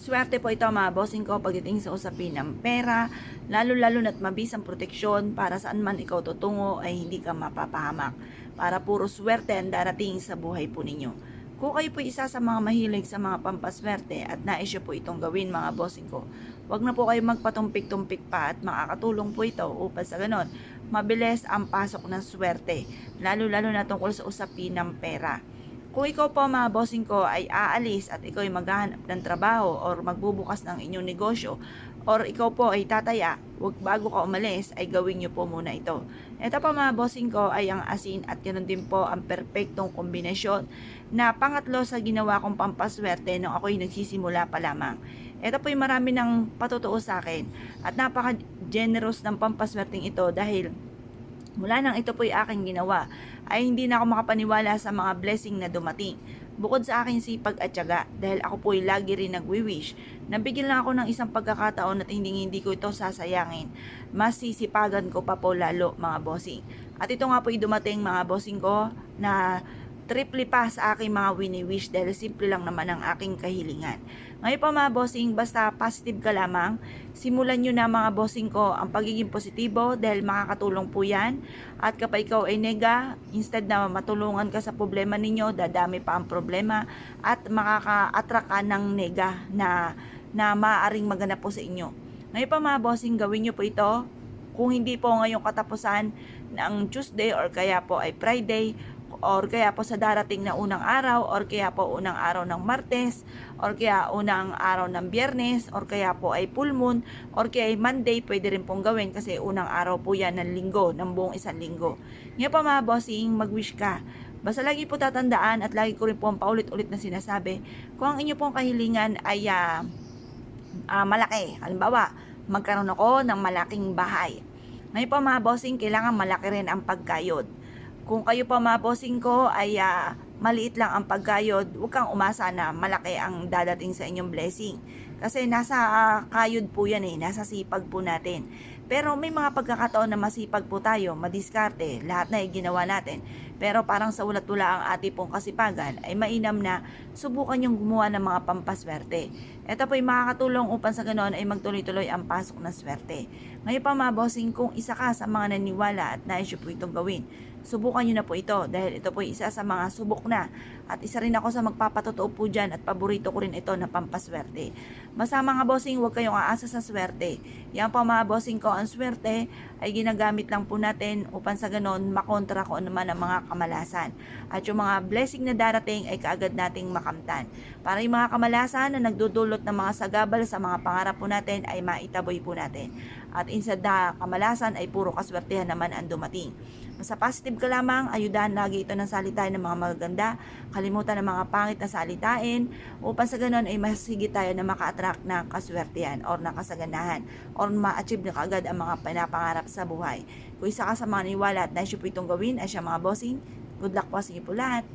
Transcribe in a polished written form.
Swerte po ito mga bossing ko pagdating sa usapin ng pera, lalo-lalo na't mabisang proteksyon para saan man ikaw tutungo ay hindi ka mapapahamak. Para puro swerte ang darating sa buhay po ninyo. Kung kayo po isa sa mga mahilig sa mga pampaswerte at nais nyo po itong gawin mga bossing ko, wag na po kayo magpatumpik-tumpik pa at makakatulong po ito upang sa ganon, mabilis ang pasok ng swerte, lalo-lalo na tungkol sa usapin ng pera. Kung ikaw po mga bossing ko ay aalis at ikaw ay maghahanap ng trabaho or magbubukas ng inyong negosyo or ikaw po ay tataya, wag bago ka umalis ay gawin nyo po muna ito. Ito po mga bossing ko ay ang asin at ganoon din po ang perpektong kombinasyon na pangatlo sa ginawa kong pampaswerte nung ako'y nagsisimula pa lamang. Ito po ay marami ng patutuo sa akin at napaka-generous ng pampaswerteng ito dahil mula nang ito po'y aking ginawa, ay hindi na ako makapaniwala sa mga blessing na dumating. Bukod sa aking sipag at tiyaga, dahil ako po'y lagi rin nagwi-wish, nabigyan lang ako ng isang pagkakataon at hindi ko ito sasayangin. Mas sisipagan ko pa po lalo mga bossing. At ito nga po'y dumating mga bossing ko na triple pa sa aking mga wini-wish dahil simple lang naman ang aking kahilingan. Ngayon pa mga bossing, basta positive ka lamang, simulan nyo na mga bossing ko ang pagiging positibo dahil makakatulong po yan. At kapag ikaw ay nega, instead na matulungan ka sa problema ninyo, dadami pa ang problema at makaka-attract ka ng nega na maaaring maganap po sa inyo. Ngayon pa mga bossing, gawin nyo po ito. Kung hindi po ngayong katapusan ng Tuesday or kaya po ay Friday, or kaya po sa darating na unang araw, or kaya po unang araw ng Martes, or kaya unang araw ng Biyernes, or kaya po ay full moon, or kaya ay Monday, pwede rin pong gawin kasi unang araw po yan ng linggo, ng buong isang linggo. Ngayon pa mga bossing, mag-wish ka. Basta lagi po tatandaan at lagi ko rin po paulit-ulit na sinasabi, kung ang inyo pong kahilingan ay malaki, halimbawa, magkaroon ako ng malaking bahay. Ngayon pa mga bossing, kailangan malaki rin ang pagkayod. Kung kayo pa mga bossing ko ay maliit lang ang pagkayod, huwag kang umasa na malaki ang dadating sa inyong blessing. Kasi nasa kayod po yan nasa sipag po natin. Pero may mga pagkakataon na masipag po tayo, madiskarte, lahat na ginawa natin. Pero parang sa ulat-ula ang ating pong kasipagan, ay mainam na subukan yung gumawa ng mga pampaswerte. Ito po ay makakatulong upang sa ganoon ay magtuloy-tuloy ang pasok ng swerte. Ngayon pa mga bossing, kung isa ka sa mga naniwala at nais po itong gawin, subukan nyo na po ito dahil ito po ay isa sa mga subok na at isa rin ako sa magpapatotoo po dyan at paborito ko rin ito na pampaswerte. Basta mga bossing, huwag kayong aasa sa swerte. Yan pa mga bossing ko, ang swerte ay ginagamit lang po natin upang sa ganon makontra ko naman ang mga kamalasan. At yung mga blessing na darating ay kaagad nating makamtan. Para yung mga kamalasan na nagdudulot ng mga sagabal sa mga pangarap po natin ay maitaboy po natin. At instead na kamalasan ay puro kaswertehan naman ang dumating. Basta positive ka lamang, ayudahan lagi ito ng salitain ng mga magaganda, kalimutan ng mga pangit na salitain, upang sa ganon ay mas higit tayo na maka-attract ng kaswertehan or ng kasaganahan or ma-achieve na kaagad ang mga pinapangarap sa buhay. Kung isa ka sa mga niwala at nais po itong gawin ay siya mga bossing, good luck po sa inyo po lahat.